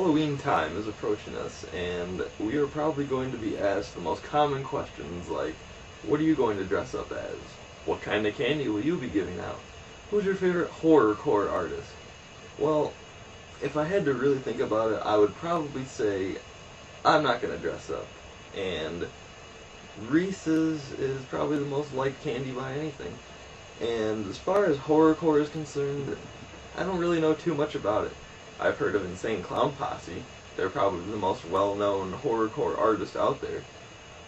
Halloween time is approaching us, and we are probably going to be asked the most common questions like, what are you going to dress up as? What kind of candy will you be giving out? Who's your favorite horrorcore artist? Well, if I had to really think about it, I would probably say I'm not going to dress up. And Reese's is probably the most liked candy by anything. And as far as horrorcore is concerned, I don't really know too much about it. I've heard of Insane Clown Posse. They're probably the most well-known horrorcore artist out there.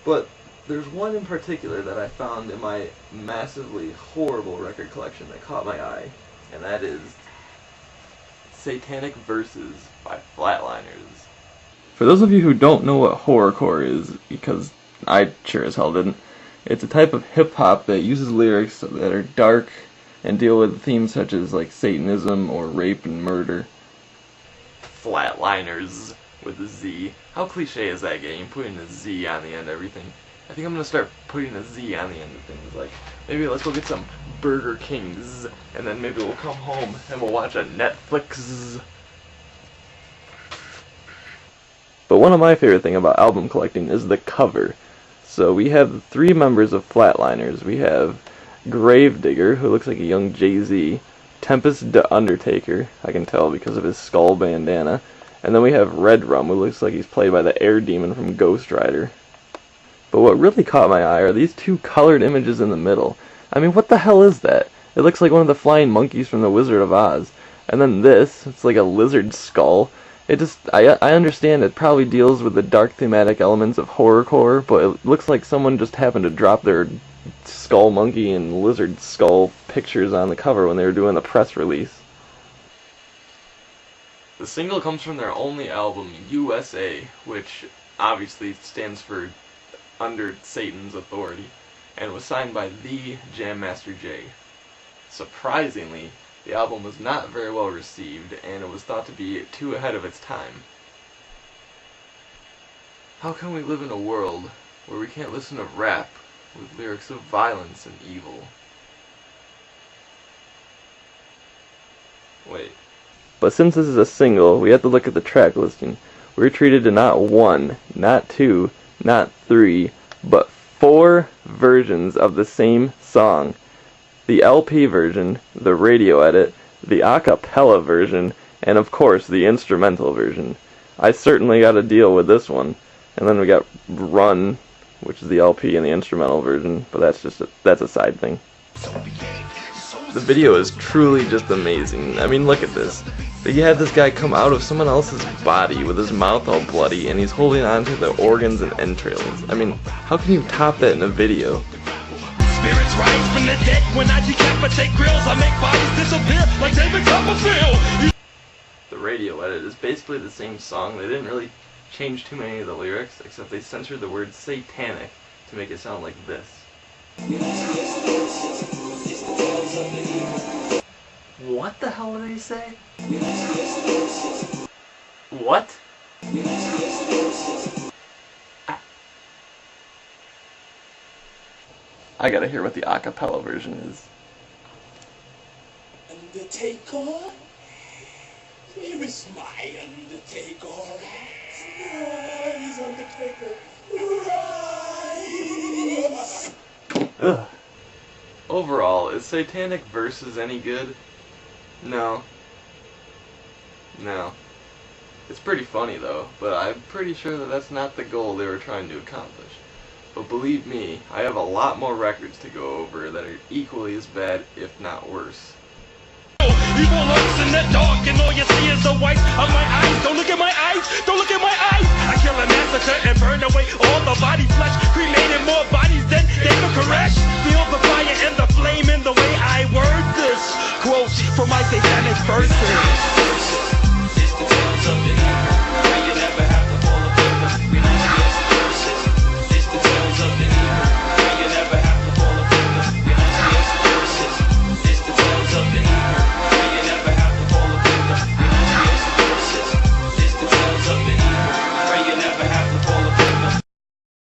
But there's one in particular that I found in my massively horrible record collection that caught my eye, and that is Satanic Verses by Flatlinerz. For those of you who don't know what horrorcore is, because I sure as hell didn't, it's a type of hip-hop that uses lyrics that are dark and deal with themes such as like Satanism or rape and murder. Flatlinerz with a Z. How cliche is that game? Putting a Z on the end of everything. I think I'm gonna start putting a Z on the end of things. Like, maybe let's go get some Burger Kings, and then maybe we'll come home and we'll watch a Netflix. But one of my favorite things about album collecting is the cover. So we have 3 members of Flatlinerz. We have Gravedigger, who looks like a young Jay-Z, Tempest the Undertaker, I can tell because of his skull bandana, and then we have Red Rum, who looks like he's played by the Air Demon from Ghost Rider. But what really caught my eye are these 2 colored images in the middle. I mean, what the hell is that? It looks like one of the flying monkeys from The Wizard of Oz. And then this, it's like a lizard skull. It just, I understand it probably deals with the dark thematic elements of horrorcore, but it looks like someone just happened to drop their skull monkey and lizard skull pictures on the cover when they were doing the press release. The single comes from their only album, USA, which obviously stands for Under Satan's Authority, and was signed by the Jam Master Jay. Surprisingly, the album was not very well received, and it was thought to be too ahead of its time. How can we live in a world where we can't listen to rap with lyrics of violence and evil? Wait. But since this is a single, we have to look at the track listing. We're treated to not 1, not 2, not 3, but 4 versions of the same song. The LP version, the radio edit, the a cappella version, and of course the instrumental version. I certainly got to deal with this one. And then we got Run, which is the LP and the instrumental version, but that's a side thing. The video is truly just amazing. I mean, look at this. You had this guy come out of someone else's body with his mouth all bloody, and he's holding on to the organs and entrails. I mean, how can you top that in a video? Spirits rise from the dead when I decapitate grills. I make bodies disappear like David Copperfield. The radio edit is basically the same song. They didn't really change too many of the lyrics, except they censored the word satanic to make it sound like this. What the hell did he say? What? I gotta hear what the a cappella version is. Undertaker? Here is my Undertaker. Rise, Undertaker. Rise. Ugh. Overall, is Satanic Verses any good? No. No. It's pretty funny though, but I'm pretty sure that that's not the goal they were trying to accomplish. But believe me, I have a lot more records to go over that are equally as bad, if not worse. Evil lurks in the dark, and all you see is the white of my eyes. Don't look at my eyes, don't look at my eyes. I kill and massacre and burn away all the body flesh, cremated more bodies than David Koresh. Feel the fire and the flame in the way I word this. Quote from my Satanic Verses.